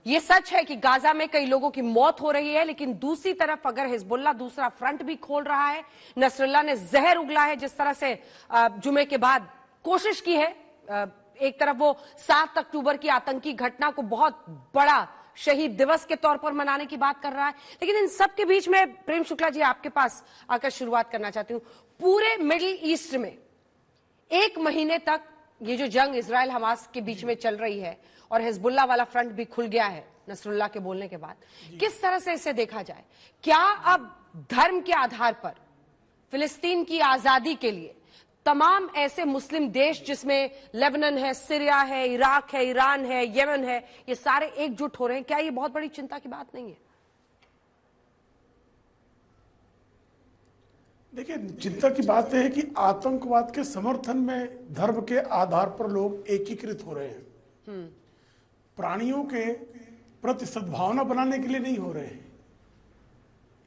ये सच है कि गाजा में कई लोगों की मौत हो रही है, लेकिन दूसरी तरफ अगर हिजबुल्लाह दूसरा फ्रंट भी खोल रहा है, नसरुल्लाह ने जहर उगला है, जिस तरह से जुमे के बाद कोशिश की है। एक तरफ वो 7 अक्टूबर की आतंकी घटना को बहुत बड़ा शहीद दिवस के तौर पर मनाने की बात कर रहा है, लेकिन इन सब के बीच में प्रेम शुक्ला जी आपके पास आकर शुरुआत करना चाहती हूं। पूरे मिडिल ईस्ट में 1 महीने तक ये जो जंग इजराइल हमास के बीच में चल रही है और हिजबुल्लाह वाला फ्रंट भी खुल गया है नसरुल्लाह के बोलने के बाद, किस तरह से इसे देखा जाए? क्या अब धर्म के आधार पर फिलिस्तीन की आजादी के लिए तमाम ऐसे मुस्लिम देश जिसमें लेबनान है, सीरिया है, इराक है, ईरान है, यमन है, ये सारे एकजुट हो रहे हैं? क्या ये बहुत बड़ी चिंता की बात नहीं है? देखिए, चिंता की बात है कि आतंकवाद के समर्थन में धर्म के आधार पर लोग एकीकृत हो रहे हैं। प्राणियों के प्रति सद्भावना बनाने के लिए नहीं हो रहे हैं।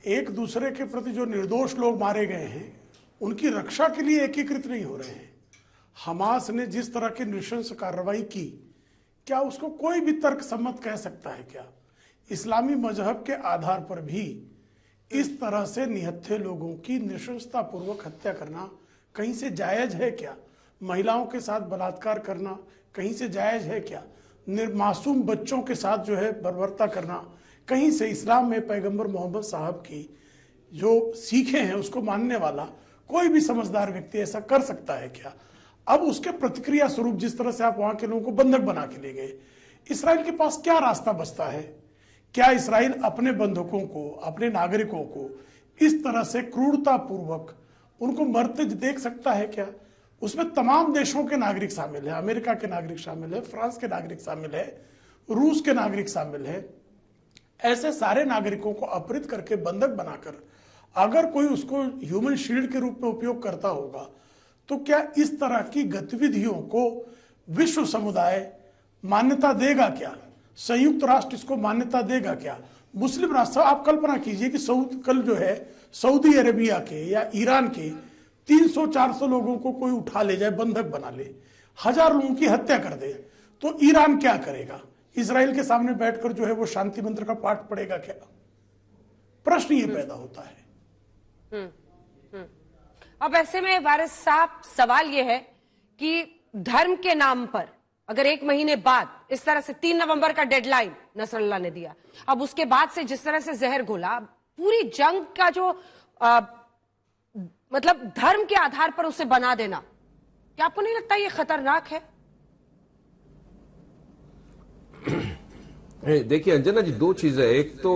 एक दूसरे के प्रति जो निर्दोष लोग मारे गए हैं उनकी रक्षा के लिए एकीकृत नहीं हो रहे हैं। हमास ने जिस तरह की नृशंस कार्रवाई की, क्या उसको कोई भी तर्क सम्मत कह सकता है? क्या इस्लामी मजहब के आधार पर भी इस तरह से निहत्थे लोगों की नृशंसता पूर्वक हत्या करना कहीं से जायज है क्या? महिलाओं के साथ बलात्कार करना कहीं से जायज है क्या? निर्मासूम बच्चों के साथ जो है बर्बरता करना कहीं से इस्लाम में पैगंबर मोहम्मद साहब की जो सीखे हैं उसको मानने वाला कोई भी समझदार व्यक्ति ऐसा कर सकता है क्या? अब उसके प्रतिक्रिया स्वरूप जिस तरह से आप वहां के लोगों को बंधक बना के ले गए, इसराइल के पास क्या रास्ता बचता है? क्या इसराइल अपने बंधकों को, अपने नागरिकों को इस तरह से क्रूरतापूर्वक उनको मरते देख सकता है क्या? उसमें तमाम देशों के नागरिक शामिल है, अमेरिका के नागरिक शामिल है, फ्रांस के नागरिक शामिल है, रूस के नागरिक शामिल है। ऐसे सारे नागरिकों को अपहृत करके बंधक बनाकर अगर कोई उसको ह्यूमन शील्ड के रूप में उपयोग करता होगा, तो क्या इस तरह की गतिविधियों को विश्व समुदाय मान्यता देगा क्या? संयुक्त राष्ट्र इसको मान्यता देगा क्या? मुस्लिम राष्ट्र, आप कल्पना कीजिए कि कल जो है सऊदी अरेबिया के या ईरान के 300-400 लोगों को कोई उठा ले जाए, बंधक बना ले, 1000 लोगों की हत्या कर दे, तो ईरान क्या करेगा? इजराइल के सामने बैठकर जो है वो शांति मंत्र का पाठ पढ़ेगा क्या? प्रश्न ये पैदा होता है। अब ऐसे में वारिस साहब, सवाल यह है कि धर्म के नाम पर अगर 1 महीने बाद इस तरह से 3 नवंबर का डेडलाइन नसरुल्लाह ने दिया, अब उसके बाद से जिस तरह से जहर घोला, पूरी जंग का जो मतलब धर्म के आधार पर उसे बना देना, क्या आपको नहीं लगता ये खतरनाक है? देखिए अंजना जी, 2 चीजें, एक तो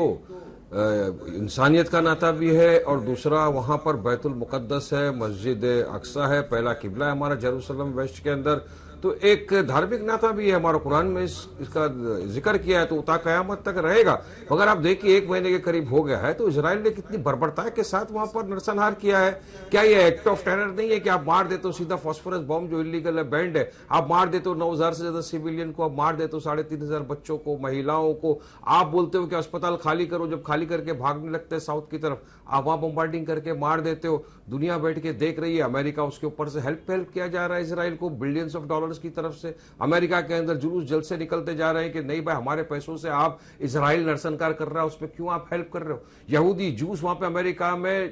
इंसानियत का नाता भी है और दूसरा वहां पर बैतुल मुकद्दस है, मस्जिद अक्सा है, पहला किबला है हमारा जेरूसलम वेस्ट के अंदर, तो एक धार्मिक नाता भी है। हमारा कुरान में इसका जिक्र किया है, तो उता कयामत तक रहेगा। मगर आप देखिए 1 महीने के करीब हो गया है, तो इजराइल ने कितनी बर्बरता के साथ वहां पर नरसंहार किया है। क्या ये एक्ट ऑफ टेरर नहीं है कि आप मार देते हो सीधा फॉस्फोरस बॉम्ब जो इलीगल है, बैंड है, आप मार देते हो 9000 से ज्यादा सिविलियन को, आप मार देते हो 3500 बच्चों को, महिलाओं को, आप बोलते हो कि अस्पताल खाली करो, जब खाली करके भागने लगते हैं साउथ की तरफ, आप वहां बम्बार्डिंग करके मार देते हो। दुनिया बैठ के देख रही है, अमेरिका उसके ऊपर से हेल्प किया जा रहा है इसराइल को बिलियंस ऑफ डॉलर्स की तरफ से। अमेरिका के अंदर जुलूस जल्द से निकलते जा रहे हैं कि नहीं भाई, हमारे पैसों से आप इसराइल नरसंहार कर रहा है, उसमें क्यों आप हेल्प कर रहे हो? यहूदी जूस वहां पे अमेरिका में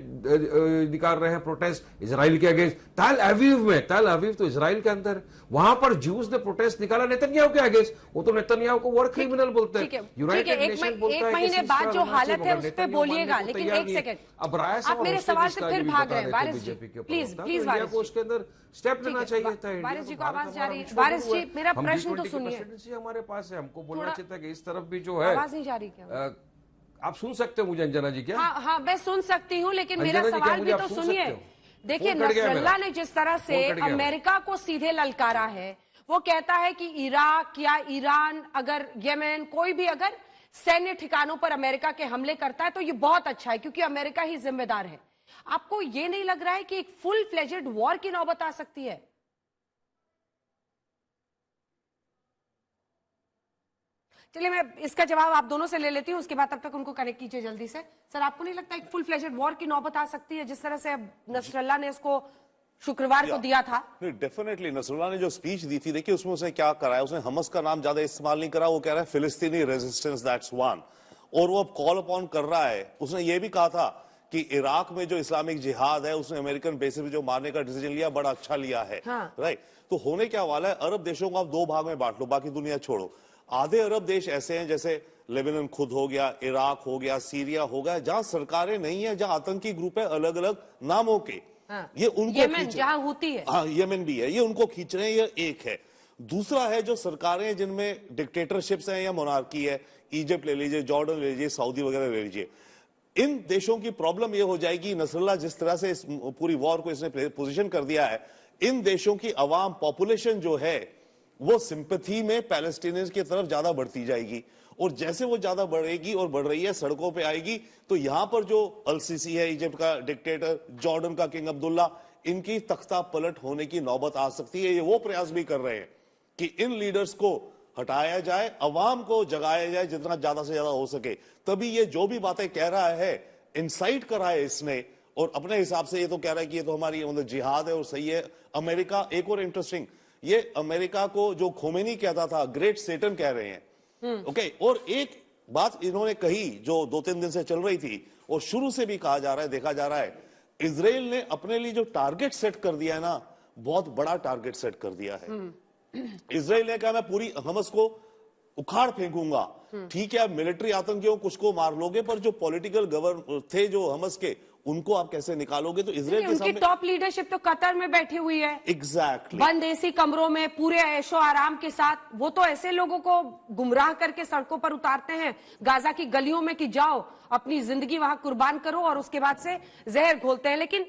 निकाल रहे हैं प्रोटेस्ट इसराइल के अगेंस्ट। तेल अवीव तो इसराइल के अंदर, वहां पर जूस ने प्रोटेस्ट निकाला नेतन्याहू के अगेंस्ट। वो तो नेतन्याहू को वॉर क्रिमिनल बोलते हैं, यूनाइटेड नेशन बोलता है। 1 महीने बाद जो हालत है उस पर बोलिएगा, लेकिन 1 सेकंड, अब राय आप मेरे सवाल से फिर भाग रहे हैं वारिस जी, प्लीज वारिस को उसके अंदर स्टेप लेना चाहिए था। वारिस जी को आवाज जा रही है। वारिस जी, मेरा प्रश्न तो सुनिए। हमारे पास है, हमको बोलना चाहिए था कि इस तरफ भी जो है आवाज नहीं जा रही क्या? आप सुन सकते हो मुझे अंजना जी? क्या? हाँ, मैं सुन सकती हूँ, लेकिन मेरा सवाल भी तो सुनिए। देखिए, नसरुल्लाह ने जिस तरह से अमेरिका को सीधे ललकारा है, वो कहता है कि इराक या ईरान, अगर यमन, कोई भी अगर सैन्य ठिकानों पर अमेरिका के हमले करता है तो ये बहुत अच्छा है क्योंकि अमेरिका ही जिम्मेदार है। आपको ये नहीं लग रहा है कि एक फुल फ्लेजेड वॉर की नौबत आ सकती है? चलिए, मैं इसका जवाब आप दोनों से ले लेती हूं, उसके बाद तब तक उनको कनेक्ट कीजिए जल्दी से। सर, आपको नहीं लगता एक फुल फ्लेजेड वॉर की नौबत आ सकती है जिस तरह से अब नसरुल्लाह ने इसको शुक्रवार को दिया था। नहीं, डेफिनेटली नसरुल्लाह ने जो स्पीच दी थी, देखिए उसमें उसने क्या करा है, उसने हमस का नाम ज्यादा इस्तेमाल नहीं करा, वो कह रहा है फिलिस्तीनी रेजिस्टेंस दैट्स वन, और वो अब कॉल अपॉन कर रहा है। उसने ये भी कहा था कि इराक में जो इस्लामिक जिहाद है उसने अमेरिकन बेसिस पे जो मारने का डिसीजन लिया बड़ा अच्छा लिया है। हाँ। राइट, तो होने क्या वाला है, अरब देशों को आप दो भाग में बांट लो, बाकी दुनिया छोड़ो। आधे अरब देश ऐसे हैं जैसे लेबनान खुद हो गया, इराक हो गया, सीरिया हो गया, जहां सरकारें नहीं है, जहां आतंकी ग्रुप है अलग अलग नामों के। हाँ। ये उनको यमन जहां होती है, हाँ यमन भी है, ये उनको खींच रहे हैं, ये एक है। दूसरा है जो सरकारें जिनमें डिक्टेटरशिप्स हैं या मोनार्की है, इजिप्ट ले लीजिए, जॉर्डन ले लीजिए, सऊदी वगैरह ले लीजिए। इन देशों की प्रॉब्लम ये हो जाएगी, नसरुल्लाह जिस तरह से इस पूरी वॉर को इसने पोजीशन कर दिया है, इन देशों की अवाम पॉपुलेशन जो है वो सिंपैथी में पैलेस्टीनियंस की तरफ ज्यादा बढ़ती जाएगी, और जैसे वो ज्यादा बढ़ेगी और बढ़ रही है, सड़कों पे आएगी, तो यहां पर जो अल-सीसी है, इजिप्ट का डिक्टेटर, जॉर्डन का किंग अब्दुल्ला, इनकी तख्ता पलट होने की नौबत आ सकती है। ये वो प्रयास भी कर रहे हैं कि इन लीडर्स को हटाया जाए, अवाम को जगाया जाए जितना ज्यादा से ज्यादा हो सके। तभी ये जो भी बातें कह रहा है, इंसाइट करा है इसने, और अपने हिसाब से ये तो कह रहा है कि ये तो हमारी मतलब जिहाद है और सही है। अमेरिका, एक और इंटरेस्टिंग, ये अमेरिका को जो खोमेनी कहता था ग्रेट सेटन कह रहे हैं। ओके, और एक बात इन्होंने कही जो 2-3 दिन से चल रही थी और शुरू से भी कहा जा रहा है, देखा जा रहा है, इजराइल ने अपने लिए जो टारगेट सेट कर दिया है ना, बहुत बड़ा टारगेट सेट कर दिया है। इजराइल ने कहा मैं पूरी हमस को उखाड़ फेंकूंगा। ठीक है, आप मिलिट्री आतंकियों कुछ को मार लोगे, पर जो पॉलिटिकल गवर्नर थे जो हमस के, उनको आप कैसे निकालोगे? तो इजराइल के उनकी सामने टॉप लीडरशिप तो कतर में बैठी हुई है, एग्जैक्टली बंद एसी कमरों में पूरे ऐशो आराम के साथ। वो तो ऐसे लोगों को गुमराह करके सड़कों पर उतारते हैं गाजा की गलियों में कि जाओ अपनी जिंदगी वहां कुर्बान करो, और उसके बाद से जहर घोलते हैं। लेकिन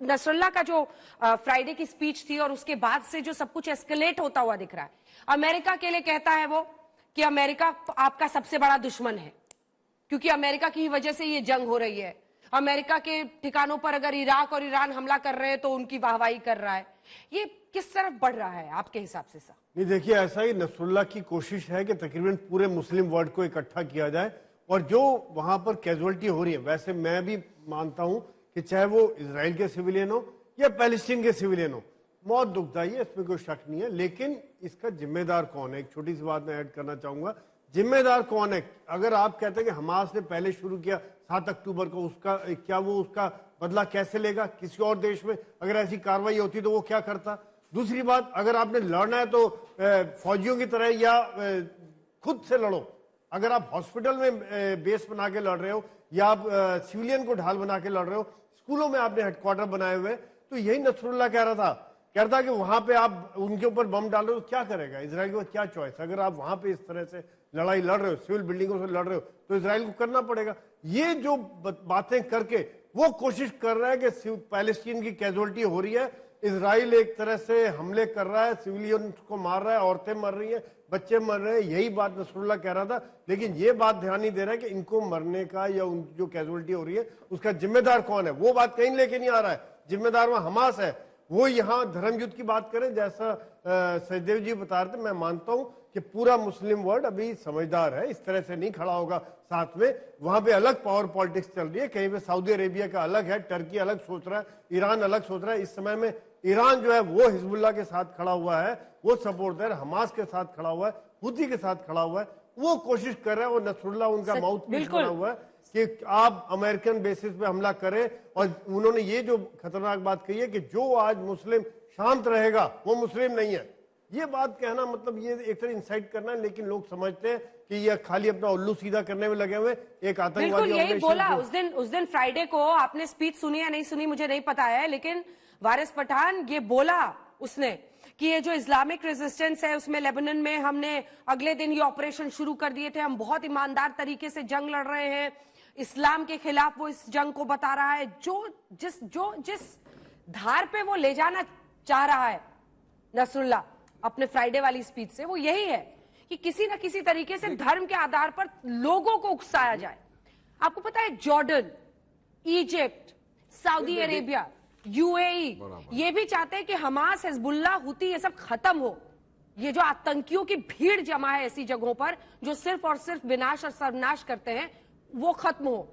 नसरुल्लाह का जो फ्राइडे की स्पीच थी और उसके बाद से जो सब कुछ एस्केलेट होता हुआ दिख रहा है, अमेरिका के लिए कहता है वो कि अमेरिका आपका सबसे बड़ा दुश्मन है, क्योंकि अमेरिका की वजह से ये जंग हो रही है। अमेरिका के ठिकानों पर अगर इराक और ईरान हमला कर रहे हैं तो उनकी वाहवाही कर रहा है। ये किस तरफ बढ़ रहा है आपके हिसाब से सर? नहीं, देखिए, ऐसा ही नसरुल्लाह की कोशिश है कि तकरीबन पूरे मुस्लिम वर्ल्ड को इकट्ठा किया जाए, और जो वहां पर कैजुअलिटी हो रही है, वैसे मैं भी मानता हूं कि चाहे वो इजराइल के सिविलियन हो या पैलेस्टीन के सिविलियन हो, मौत दुखदाई है, इसमें कोई शक नहीं है। लेकिन इसका जिम्मेदार कौन है? एक छोटी सी बात मैं ऐड करना चाहूंगा, जिम्मेदार कौन है? अगर आप कहते हैं कि हमास ने पहले शुरू किया 7 अक्टूबर को, उसका क्या वो उसका बदला कैसे लेगा? किसी और देश में अगर ऐसी कार्रवाई होती तो वो क्या करता? दूसरी बात, अगर आपने लड़ना है तो फौजियों की तरह या खुद से लड़ो। अगर आप हॉस्पिटल में बेस बना के लड़ रहे हो या आप सिविलियन को ढाल बना के लड़ रहे हो, स्कूलों में आपने हेडक्वार्टर बनाए हुए, तो यही नसरुल्लाह कह रहा था कि वहां पे आप उनके ऊपर बम डाल रहे हो, क्या करेगा इजराइल के पास? क्या चॉइस? अगर आप वहां पे इस तरह से लड़ाई लड़ रहे हो, सिविल बिल्डिंगों से लड़ रहे हो, तो इजराइल को करना पड़ेगा। ये जो बातें करके वो कोशिश कर रहा है कि पैलेस्टीन की कैजुअलिटी हो रही है, इजराइल एक तरह से हमले कर रहा है, सिविलियन को मार रहा है, औरतें मर रही हैं, बच्चे मर रहे हैं, यही बात नसरुल्लाह कह रहा था। लेकिन ये बात ध्यान नहीं दे रहा है कि इनको मरने का या उन जो कैजुअलिटी हो रही है उसका जिम्मेदार कौन है, वो बात कहीं लेके नहीं आ रहा है। जिम्मेदार वहां हमास है। वो यहाँ धर्म युद्ध की बात करें, जैसा सचदेव जी बता रहे थे, मैं मानता हूं कि पूरा मुस्लिम वर्ल्ड अभी समझदार है, इस तरह से नहीं खड़ा होगा साथ में। वहां पे अलग पावर पॉलिटिक्स चल रही है, कहीं पे सऊदी अरेबिया का अलग है, टर्की अलग सोच रहा है, ईरान अलग सोच रहा है। इस समय में ईरान जो है वो हिजबुल्लाह के साथ खड़ा हुआ है, वो सपोर्टर हमास के साथ खड़ा हुआ है, हुती के साथ खड़ा हुआ है। वो कोशिश कर रहा है, वो नसरुल्लाह उनका माउथ पीस बना हुआ है कि आप अमेरिकन बेसिस पे हमला करें। और उन्होंने ये जो खतरनाक बात कही है कि जो आज मुस्लिम शांत रहेगा वो मुस्लिम नहीं है, ये बात कहना मतलब ये एक तरह इंसाइट करना है। लेकिन लोग समझते हैं कि ये खाली अपना उल्लू सीधा करने में लगे हुए एक आतंकवादी। यही बोला उस दिन फ्राइडे को। आपने स्पीच सुनी या नहीं सुनी मुझे नहीं पता है, लेकिन वारिस पठान ये बोला उसने कि ये जो इस्लामिक रेजिस्टेंस है उसमें लेबनान में हमने अगले दिन ये ऑपरेशन शुरू कर दिए थे, हम बहुत ईमानदार तरीके से जंग लड़ रहे हैं इस्लाम के खिलाफ। वो इस जंग को बता रहा है, जिस धार पे वो ले जाना चाह रहा है नसरुल्लाह अपने फ्राइडे वाली स्पीच से, वो यही है कि किसी ना किसी तरीके से धर्म के आधार पर लोगों को उकसाया जाए। आपको पता है Jordan, Egypt, Saudi Arabia, UAE ये भी चाहते हैं कि हमास, हिजबुल्लाह, हुती ये सब खत्म हो। ये जो आतंकियों की भीड़ जमा है ऐसी जगहों पर जो सिर्फ और सिर्फ विनाश और सर्वनाश करते हैं, वो खत्म हो।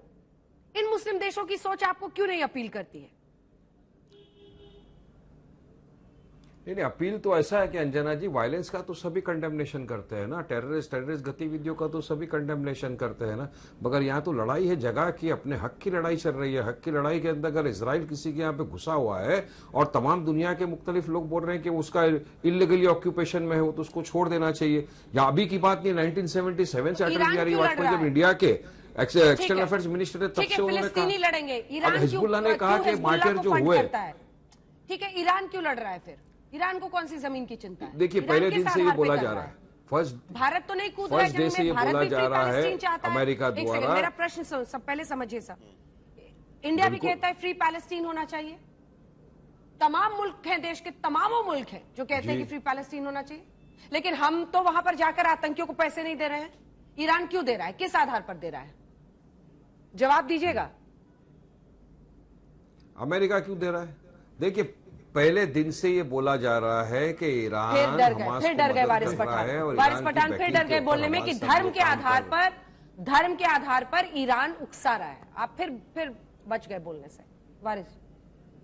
इन मुस्लिम देशों की सोच आपको क्यों नहीं अपील करती है? नहीं, अपील तो ऐसा है कि अंजना जी, वायलेंस का तो सभी कंडेमनेशन करते हैं ना, टेररिस्ट गतिविधियों का तो सभी कंडेमनेशन करते हैं ना, मगर यहाँ तो लड़ाई है जगह की, अपने हक की लड़ाई चल रही है। हक की लड़ाई के अंदर अगर इसराइल किसी के यहाँ पे घुसा हुआ है और तमाम दुनिया के मुख्तलिफ लोग बोल रहे हैं कि उसका इलीगली ऑक्यूपेशन में है, वो तो उसको छोड़ देना चाहिए। या अभी की बात नहीं, 1977 से अटल बिहारी वाजपेयी जब इंडिया के एक्सटर्नल अफेयर्स मिनिस्टर थे, तब से उन्होंने फिलिस्तीनी लड़ेंगे, ईरान क्यों, हिजबुल्लाह ने कहा कि हिजबुल्लाह मार्टर को जो फंड हुए, करता है? ठीक है, ईरान क्यों लड़ रहा है फिर? ईरान को कौन सी जमीन की चिंता है? देखिए ईरान पहले किस दिन से ये आधार पे बोला कर जा रहा है, फर्स्ट भारत तो नहीं कूद रहा है फर्स्ट डे से ये भारत बोला भी जा फ्री रहा है पैलेस्टीन चाहता है। अमेरिका एक सेकंड, द्वारा। मेरा प्रश्न सब पहले समझिए सब। इंडिया भी कहता है फ्री पैलेस्टीन होना चाहिए, तमाम मुल्क हैं, देश के तमामों मुल्क हैं जो कहते हैं कि फ्री पैलेस्टीन होना चाहिए, लेकिन हम तो वहां पर जाकर आतंकियों को पैसे नहीं दे रहे हैं। ईरान क्यों दे रहा है, किस आधार पर दे रहा है? जवाब दीजिएगा। अमेरिका क्यों दे रहा है? देखिए पहले दिन से ये बोला जा रहा है कि ईरान फिर डर हमास गए, को फिर डर गए मदद वारिस कर रहा है और पठान, वारिस ईरान की पठान फिर बैकिंग डर के गए ऊपर बोलने में कि हमास सब धर्म लोग के काम आधार कर रहे हैं। पर, धर्म के आधार पर ईरान उकसा रहा है। आप फिर बच गए बोलने से वारिस।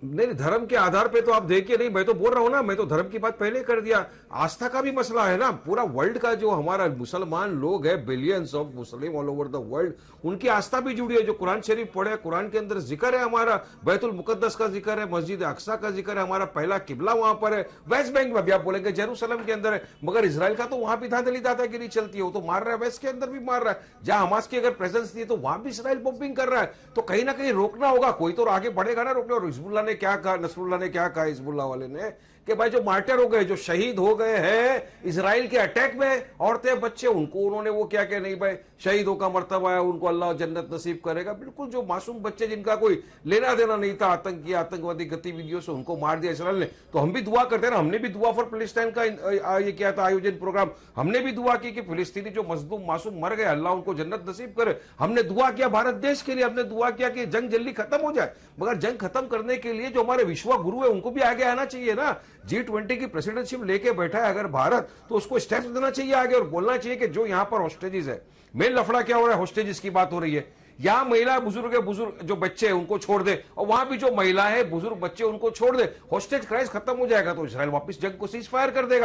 नहीं, धर्म के आधार पे तो आप देखिए, नहीं मैं तो बोल रहा हूं ना, मैं तो धर्म की बात पहले कर दिया। आस्था का भी मसला है ना, पूरा वर्ल्ड का जो हमारा मुसलमान लोग है, billions of Muslim all over the world, उनकी आस्था भी जुड़ी है। जो कुरान शरीफ पढ़े, कुरान के अंदर जिक्र है हमारा बैतुल मुकद्दस का जिक्र है, मस्जिद अक्सा का जिक्र है, हमारा पहला किबला वहां पर है। वेस्ट बैंक में भी आप बोलेंगे जेरूसलम के अंदर है, मगर इसराइल का तो वहां भी धांधली दादागिरी चलती है, वो तो मार रहा है, वेस्ट के अंदर भी मार रहा है। जहां हमास की अगर प्रेजेंस नहीं है तो वहां भी इसराइल बॉम्बिंग कर रहा है। तो कहीं ना कहीं रोकना होगा, कोई तो आगे बढ़ेगा ना रोकने। और हिजबुल्लाह ने क्या कहा, नसरुल्लाह ने क्या कहा, हिजबुल्लाह वाले ने कि भाई जो मार्टर हो गए, जो शहीद हो गए हैं इसराइल के अटैक में, औरतें बच्चे, उनको उन्होंने वो क्या कि नहीं भाई शहीदों का मर्तबा है, उनको अल्लाह जन्नत नसीब करेगा। बिल्कुल जो मासूम बच्चे जिनका कोई लेना देना नहीं था आतंकवादी गतिविधियों से, उनको मार दिया इसराइल ने। तो हम भी दुआ करते हैं ना, हमने भी दुआ फॉर फिलिस्तीन का ये क्या था आयोजन प्रोग्राम, हमने भी दुआ की कि फिलिस्तीनी जो मजलूम मासूम मर गए, अल्लाह उनको जन्नत नसीब करे। हमने दुआ किया भारत देश के लिए, हमने दुआ किया कि जंग जल्दी खत्म हो जाए। मगर जंग खत्म करने के लिए जो हमारे विश्व गुरु है उनको भी आगे आना चाहिए ना। G20 की प्रेसिडेंटशिप लेके बैठा है अगर भारत, तो उसको स्टेप्स देना चाहिए आगे और बोलना चाहिए कि जो यहां पर हॉस्टेजेस है, मेन लफड़ा क्या हो रहा है, हॉस्टेजेस की बात हो रही है। यहां महिला बुजुर्ग जो बच्चे हैं उनको छोड़ दे, और वहां भी जो महिला है बुजुर्ग बच्चे उनको छोड़ दे, हॉस्टेज क्राइसिस खत्म हो जाएगा तो इसराइल वापस जंग को सीज फायर कर देगा।